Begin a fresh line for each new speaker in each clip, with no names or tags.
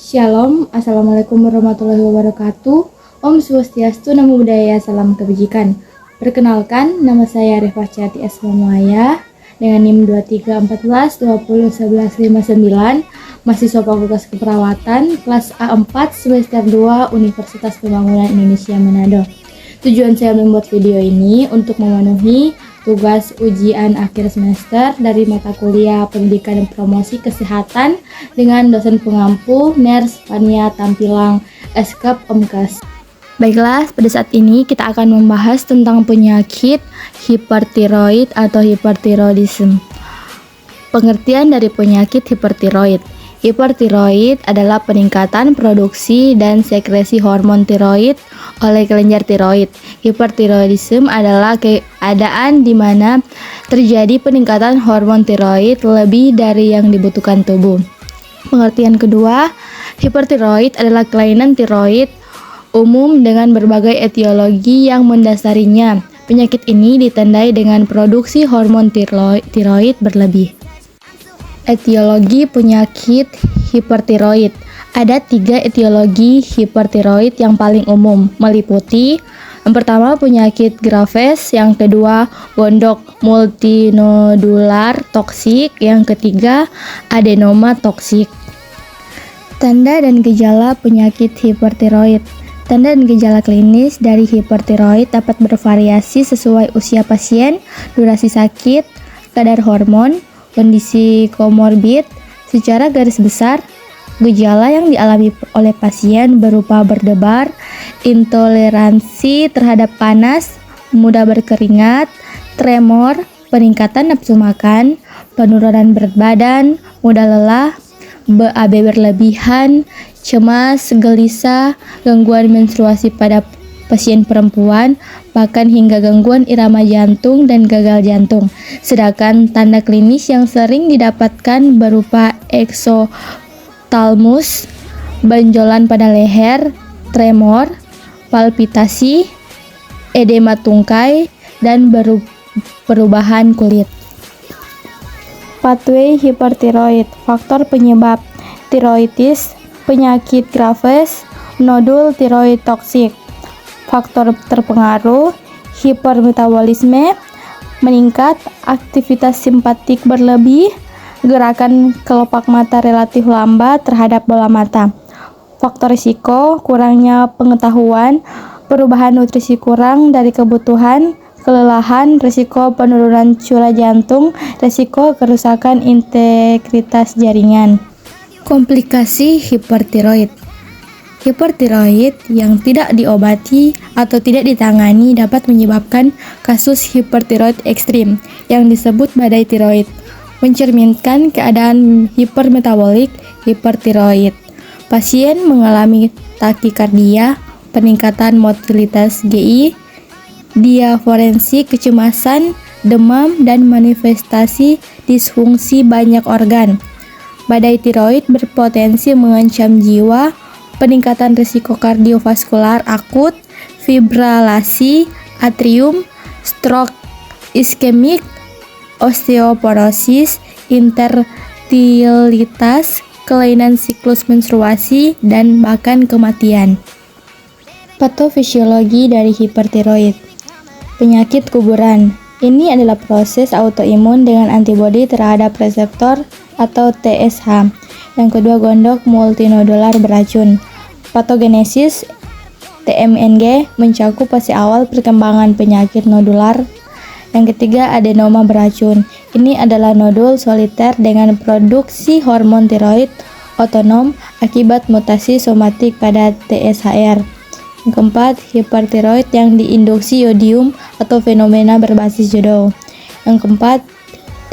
Shalom, Assalamualaikum warahmatullahi wabarakatuh. Om Swastiastu, Namo Buddhaya, salam kebajikan. Perkenalkan, nama saya Rifah Ciati Esmamaya dengan NIM 2314201159, mahasiswa Fakultas Keperawatan, kelas A4, semester 2, Universitas Pembangunan Indonesia Manado. Tujuan saya membuat video ini untuk memenuhi tugas ujian akhir semester dari mata kuliah Pendidikan dan Promosi Kesehatan dengan dosen pengampu Ners Fania Tampilang Eskep Omkes. Baiklah, pada saat ini kita akan membahas tentang penyakit hipertiroid atau hipertiroidisme. Pengertian dari penyakit hipertiroid. Hipertiroid adalah peningkatan produksi dan sekresi hormon tiroid oleh kelenjar tiroid. Hipertiroidisme adalah keadaan di mana terjadi peningkatan hormon tiroid lebih dari yang dibutuhkan tubuh. Pengertian kedua, hipertiroid adalah kelainan tiroid umum dengan berbagai etiologi yang mendasarinya. Penyakit ini ditandai dengan produksi hormon tiroid berlebih. Etiologi penyakit hipertiroid. Ada 3 etiologi hipertiroid yang paling umum, meliputi yang pertama penyakit Graves, yang kedua gondok multinodular toksik, yang ketiga adenoma toksik. Tanda dan gejala penyakit hipertiroid. Tanda dan gejala klinis dari hipertiroid dapat bervariasi sesuai usia pasien, durasi sakit, kadar hormon, kondisi komorbid. Secara garis besar, gejala yang dialami oleh pasien berupa berdebar, intoleransi terhadap panas, mudah berkeringat, tremor, peningkatan nafsu makan, penurunan berat badan, mudah lelah, BAB berlebihan, cemas, gelisah, gangguan menstruasi pada pasien perempuan, bahkan hingga gangguan irama jantung dan gagal jantung. Sedangkan tanda klinis yang sering didapatkan berupa eksotalmus, benjolan pada leher, tremor, palpitasi, edema tungkai, dan perubahan kulit. Pathway hipertiroid, faktor penyebab tiroiditis, penyakit Graves, nodul tiroid toksik. Faktor terpengaruh, hipermetabolisme meningkat, aktivitas simpatik berlebih, gerakan kelopak mata relatif lambat terhadap bola mata. Faktor risiko, kurangnya pengetahuan, perubahan nutrisi kurang dari kebutuhan, kelelahan, risiko penurunan curah jantung, risiko kerusakan integritas jaringan. Komplikasi hipertiroid. Hipertiroid yang tidak diobati atau tidak ditangani dapat menyebabkan kasus hipertiroid ekstrim yang disebut badai tiroid, mencerminkan keadaan hipermetabolik hipertiroid. Pasien mengalami takikardia, peningkatan motilitas GI, diaforensi, kecemasan, demam, dan manifestasi disfungsi banyak organ. Badai tiroid berpotensi mengancam jiwa, peningkatan risiko kardiovaskular akut, fibrillasi atrium, stroke iskemik, osteoporosis, infertilitas, kelainan siklus menstruasi, dan bahkan kematian. Patofisiologi dari hipertiroid. Penyakit kuburan. Ini adalah proses autoimun dengan antibodi terhadap reseptor atau TSH. Yang kedua, gondok multinodular beracun. Patogenesis TMNG mencakup fase awal perkembangan penyakit nodular. Yang ketiga, adenoma beracun. Ini adalah nodul soliter dengan produksi hormon tiroid otonom akibat mutasi somatik pada TSHR. Yang keempat, hipertiroid yang diinduksi yodium atau fenomena berbasis jodoh. Yang keempat,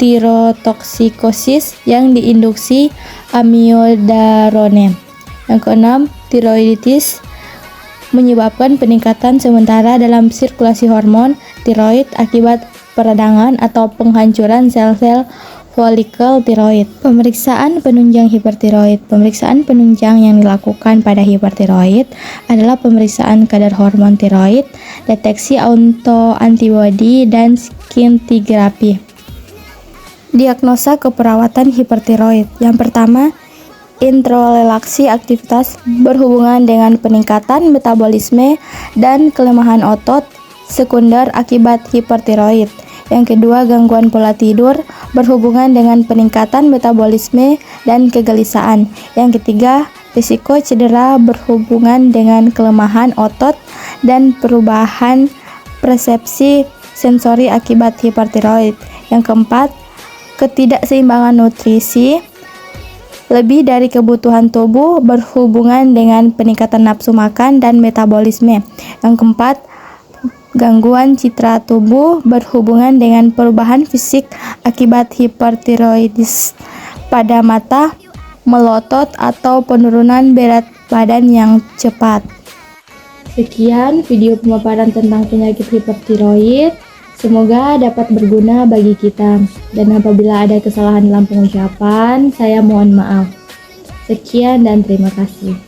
tirotoksikosis yang diinduksi amiodarone. Yang keenam, tiroiditis menyebabkan peningkatan sementara dalam sirkulasi hormon tiroid akibat peradangan atau penghancuran sel-sel folikel tiroid. Pemeriksaan penunjang hipertiroid. Pemeriksaan penunjang yang dilakukan pada hipertiroid adalah pemeriksaan kadar hormon tiroid, deteksi autoantibodi, dan scintigraphy. Diagnosa keperawatan hipertiroid. Yang pertama, Introrelaksi aktivitas berhubungan dengan peningkatan metabolisme dan kelemahan otot sekunder akibat hipertiroid. Yang kedua, gangguan pola tidur berhubungan dengan peningkatan metabolisme dan kegelisahan. Yang ketiga, risiko cedera berhubungan dengan kelemahan otot dan perubahan persepsi sensori akibat hipertiroid. Yang keempat, ketidakseimbangan nutrisi lebih dari kebutuhan tubuh berhubungan dengan peningkatan nafsu makan dan metabolisme. Yang keempat, gangguan citra tubuh berhubungan dengan perubahan fisik akibat hipertiroidis pada mata, melotot, atau penurunan berat badan yang cepat. Sekian video pemaparan tentang penyakit hipertiroid. Semoga dapat berguna bagi kita. Dan apabila ada kesalahan dalam pengucapan, saya mohon maaf. Sekian dan terima kasih.